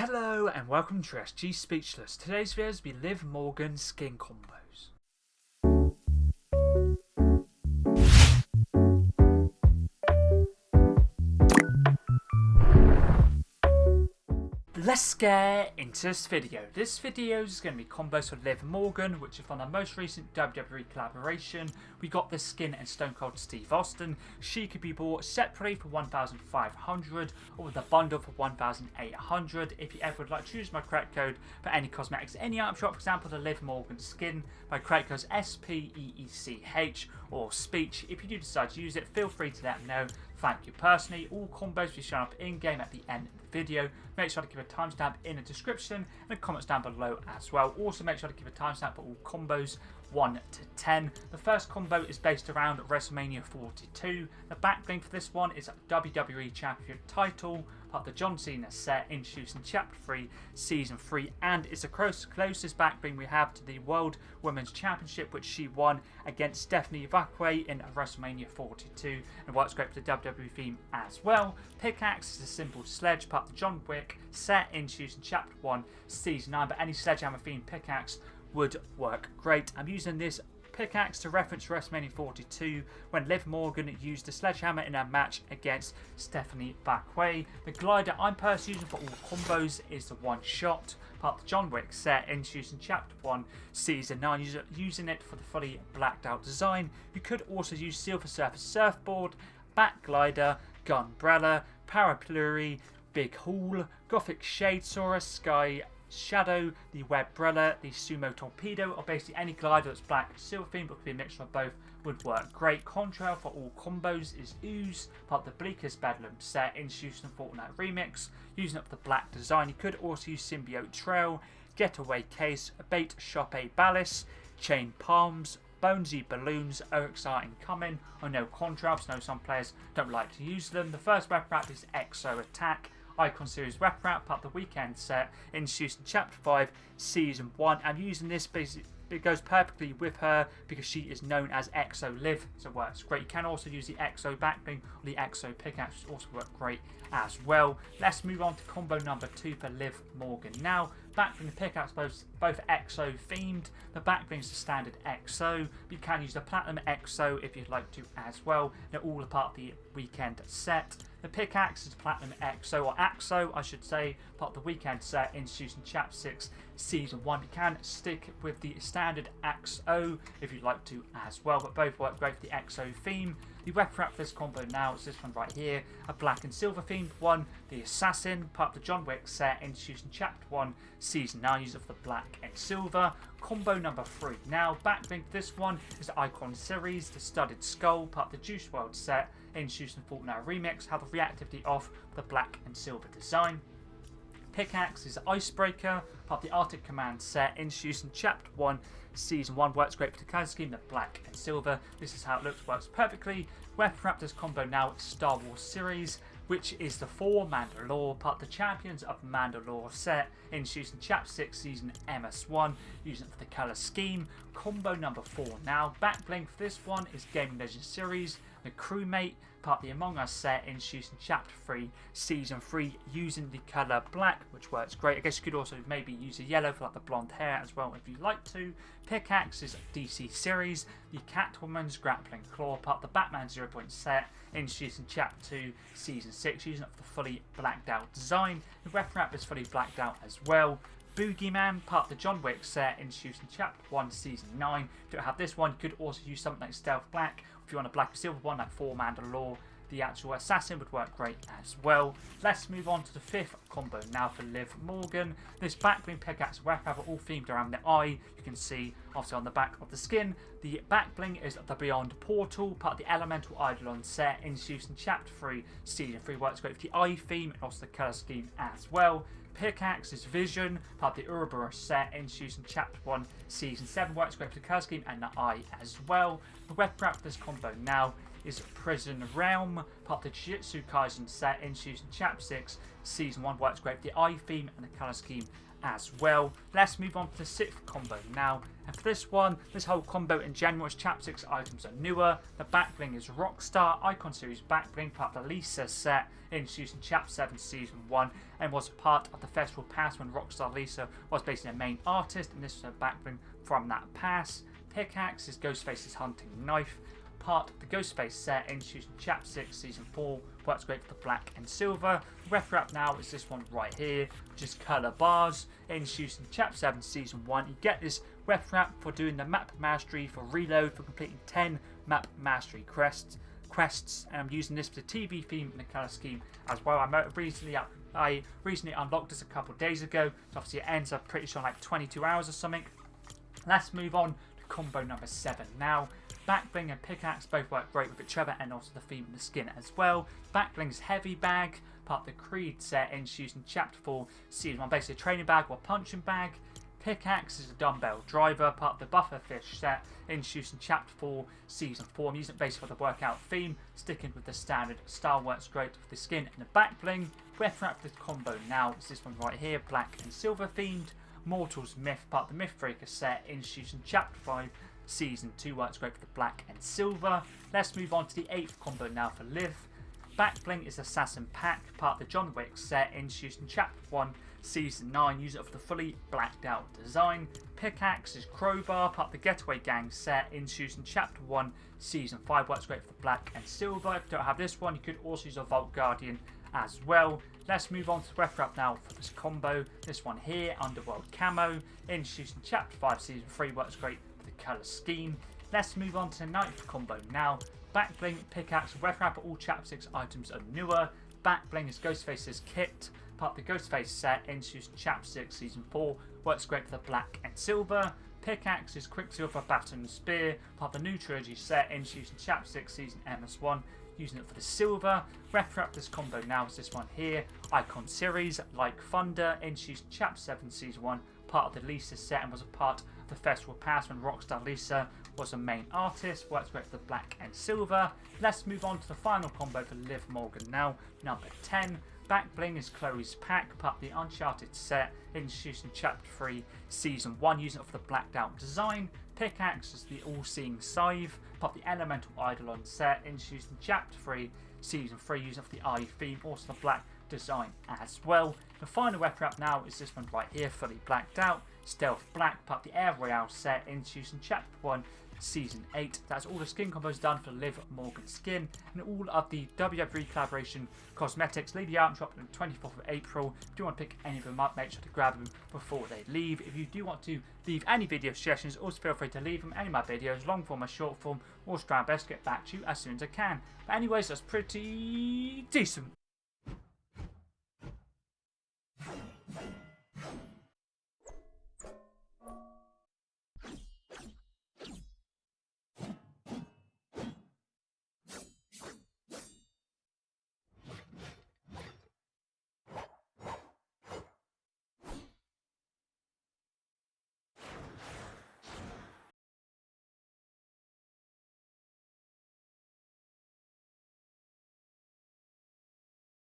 Hello and welcome to SG Speechless. Today's videos will be Liv Morgan skin combos. Let's get into this video. This video is going to be combos for Liv Morgan, which is from the most recent WWE collaboration. We got this skin in Stone Cold Steve Austin. She could be bought separately for 1,500 or with a bundle for 1,800. If you ever would like to use my credit code for any cosmetics, any item shop, for example the Liv Morgan skin, my credit code is SPEECH or speech. If you do decide to use it, feel free to let me know. Thank you personally. All combos will be shown up in game at the end of the video. Make sure to give a timestamp in the description and the comments down below as well. Also make sure to give a timestamp for all combos 1 to 10. The first combo is based around WrestleMania 42. The backbling for this one is WWE Championship title, part of the John Cena set introduced in Chapter 3, Season 3, and it's the closest backbling we have to the World Women's Championship, which she won against Stephanie Vakwe in WrestleMania 42, and works great for the WWE theme as well. Pickaxe is a simple sledge, part of the John Wick set introduced in Chapter 1, Season 9, but any sledgehammer themed pickaxe would work great. I'm using this pickaxe to reference WrestleMania 42 when Liv Morgan used the sledgehammer in a match against Stephanie Vakwe. The glider I'm personally using for all combos is the one shot, part of the John Wick set introduced in Chapter 1, Season 9, using it for the fully blacked out design. You could also use Silver Surfer Surfboard, Back Glider, Gunbrella, Parapluie, Big Haul, Gothic Shadesaurus, Sky Shadow, the Webbrella, the Sumo Torpedo, or basically any glider that's black and silver themed, but could be a mixture of both, would work great. Contrail for all combos is Ooze, part of the Bleakest Bedlam set introduced in Fortnite Remix, using up the black design. You could also use Symbiote Trail, Getaway Case, Bait Shop A Ballast, Chain Palms, Bonesy Balloons, OXR incoming. I know contrails, I know some players don't like to use them. The first weapon wrap is Exo Attack, Icon Series weapon wrap, part of the Weekend set introduced in Chapter 5, Season 1. I'm using this basically, it goes perfectly with her because she is known as Exo Liv, so it works great. You can also use the Exo backbling or the Exo pickaxe, which also work great as well. Let's move on to combo number 2 for Liv Morgan. Now, backbling and pickaxe both Exo themed. The backbling is the standard Exo, but you can use the Platinum Exo if you'd like to as well. They're all a part of the Weekend set. The pickaxe is Platinum Exo, or Axo I should say, part of the Weekend set introduced in Chapter 6, Season 1. You can stick with the standard Axo if you'd like to as well, but both work great for the Exo theme. The weapon wrap for this combo now is this one right here, a black and silver themed one, the Assassin, part of the John Wick set introduced in Chapter 1, Season 9, use of the black and silver. Combo number 3 now, backbling for this one is the Icon Series, the Studded Skull, part of the Juice WRLD set introduced in Fortnite Remix, have the reactivity off the black and silver design. Pickaxe is Icebreaker, part of the Arctic Command set introduced in Chapter 1, Season 1, works great for the colour scheme, the black and silver. This is how it looks, works perfectly. Weapon wrap this combo now is Star Wars Series, which is the 4 Mandalore, part of the Champions of Mandalore set introduced in Chapter 6, Season MS1, using it for the colour scheme. Combo number 4 now, backbling for this one is Gaming Legends Series, the Crewmate, part of the Among Us set introduced in Chapter 3, Season 3, using the colour black, which works great. I guess you could also maybe use a yellow for like the blonde hair as well if you'd like to. Pickaxe is DC Series, the Catwoman's Grappling Claw, part of the Batman 0 Point set introduced in Chapter 2, Season 6, using it for the fully blacked out design. The weapon wrap is fully blacked out as well. Boogeyman, part of the John Wick set introduced in Chapter 1, Season 9. If you don't have this one, you could also use something like Stealth Black. If you want a black and silver one, like 4 Mandalore, the actual Assassin would work great as well. Let's move on to the 5th combo now for Liv Morgan. This backbling pickaxe weapon wrap are all themed around the eye. You can see obviously on the back of the skin. The backbling is the Beyond Portal, part of the Elemental Eidolon set introduced in Chapter 3, Season 3, works great for the eye theme and also the colour scheme as well. Pickaxe is Vision, part of the Ouroboros set introduced in Chapter 1, Season 7, works great for the colour scheme and the eye as well. The weapon wrap for this combo now is Prison Realm, part of the Jujutsu Kaisen set introduced in Chapter 6, Season 1. Works great for the eye theme and the colour scheme as well. Let's move on to the 6th combo now. And for this one, this whole combo in general is Chapter 6 items are newer. The backbling is Rockstar Icon Series backbling, part of the Lisa set introduced in Chapter 7 Season 1 and was part of the festival pass when Rockstar Lisa was basically a main artist, and this was a backbling from that pass. Pickaxe is Ghostface's hunting knife, part of the Ghostface set introduced in Chapter 6 Season 4, works great for the black and silver. Ref wrap now is this one right here, which is colour bars, introduced in Chapter 7 Season 1. You get this ref wrap for doing the map mastery for reload, for completing 10 map mastery quests, and I'm using this for the TV theme and the colour scheme as well. I recently unlocked this a couple of days ago, so obviously it ends up pretty sure in like 22 hours or something. Let's move on to combo number 7 now. Backbling and pickaxe both work great with each other, and also the theme and the skin as well. Backbling's heavy bag, part of the Creed set introduced in Chapter 4 Season 1, basically a training bag or punching bag. Pickaxe is a dumbbell driver, part of the Bufferfish set introduced in Chapter 4 Season 4. I'm using it basically for the workout theme, sticking with the standard style. Works great with the skin and the backbling. Ref wrap for this combo now is this one right here, black and silver themed. Mortal's Myth, part of the Mythbreaker set introduced in Chapter 5 Season 2, works great for the black and silver. Let's move on to the 8th combo now for Liv. Backbling is Assassin Pack, part of the John Wick set introduced in Chapter 1 Season 9, use it for the fully blacked out design. Pickaxe is Crowbar, part of the Getaway Gang set introduced in Chapter 1 Season 5, works great for the black and silver. If you don't have this one, you could also use a Vault Guardian as well. Let's move on to the ref wrap now for this combo. This one here, Underworld Camo, introduced in Chapter 5 Season 3, works great for the colour scheme. Let's move on to the 9th combo now. Backbling, pickaxe, ref wrap, all Chapter 6 items are newer. Backbling is Ghostface's kit, part of the Ghostface set introduced in Chapter 6 Season 4, works great for the black and silver. Pickaxe is Quicksilver Baton and Spear, part of the new trilogy set introduced in Chapter 6 Season MS1, using it for the silver. Ref wrap this combo now is this one here, Icon Series Like Thunder, introduced in Chapter 7 Season 1, part of the Lisa set and was a part of the festival pass when Rockstar Lisa was a main artist. Works great for the black and silver. Let's move on to the final combo for Liv Morgan now, number 10. Backbling is Chloe's Pack, part of the Uncharted set introduced in Chapter 3 Season 1, using it for the blacked out design. Pickaxe is the All-Seeing Scythe, part of the Elemental Eidolon set introduced in Chapter 3 Season 3, using it for the eye theme, also the black design as well. The final ref wrap now is this one right here, fully blacked out. Stealth Black, part of the Air Royale set introduced in Chapter 1 Season 8. That's all the skin combos done for Liv Morgan skin, and all of the WWE collaboration cosmetics leave the out and drop on the 24th of April. If you want to pick any of them up, make sure to grab them before they leave. If you do want to leave any video suggestions, also feel free to leave them. Any of my videos, long form or short form, or try my best to get back to you as soon as I can. But anyways, that's pretty decent.